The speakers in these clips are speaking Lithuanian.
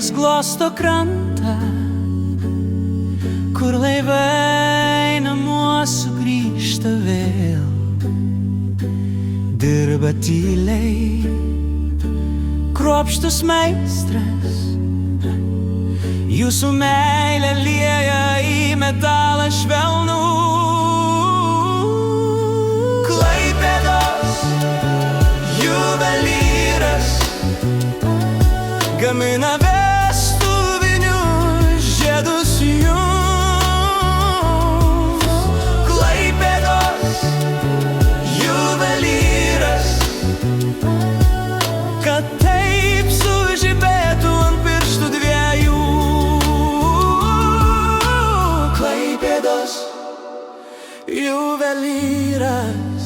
vėjas glosto krantą, kur laivai namo sugrįžta vėl. Dirba tyliai kruopštus meistras, jūsų meilė lieja į metalą švelnų. Klaipėdos juvelyras gamina vestuvinius žiedus jums. Klaipėdos juvelyras, kad taip sužibėtų ant pirštų dviejų. Klaipėdos juvelyras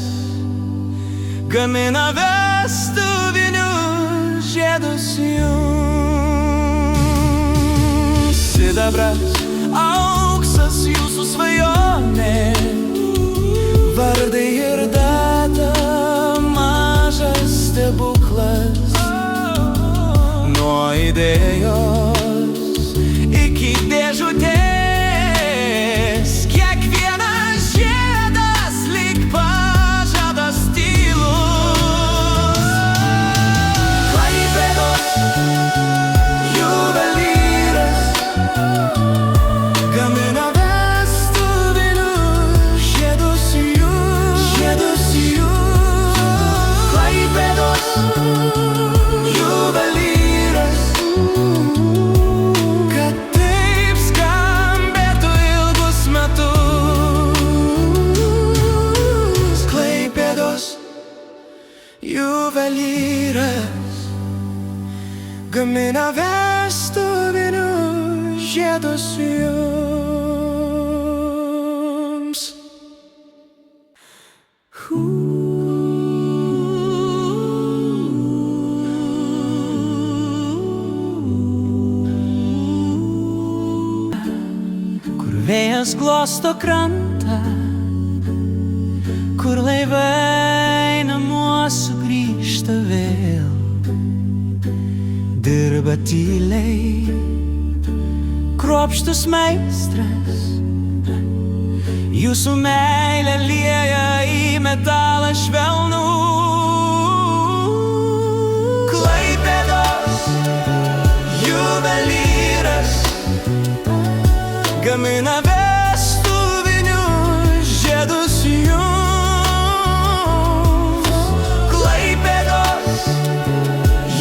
gamina vestuvinius žiedus jums. Sidabras, auksas jūsų svajonė, vardai ir data, mažas stebuklas. Nuo idėjos iki dėžutės, kiekvienas žiedas lyg pažadas tylus. Klaipėdos juvelyras gamina vestuvinius žiedus jums. Klaipėdos juvelyras, kad taip skambėtų ilgus metus. Klaipėdos juvelyras gamina vestuvinius žiedus jums. Kur vėjas glosto krantą, kur laivai namo sugrįžta vėl. Dirba tyliai kruopštus meistras, jūsų meilė lieja į metalą švelnų. Klaipėdos juvelyras gamina vestuvinius žiedus jums. Klaipėdos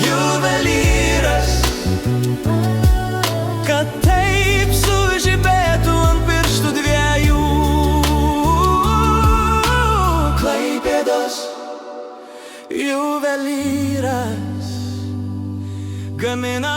juvelyras, kad taip sužibėtų ant pirštų dviejų. Klaipėdos juvelyras gamina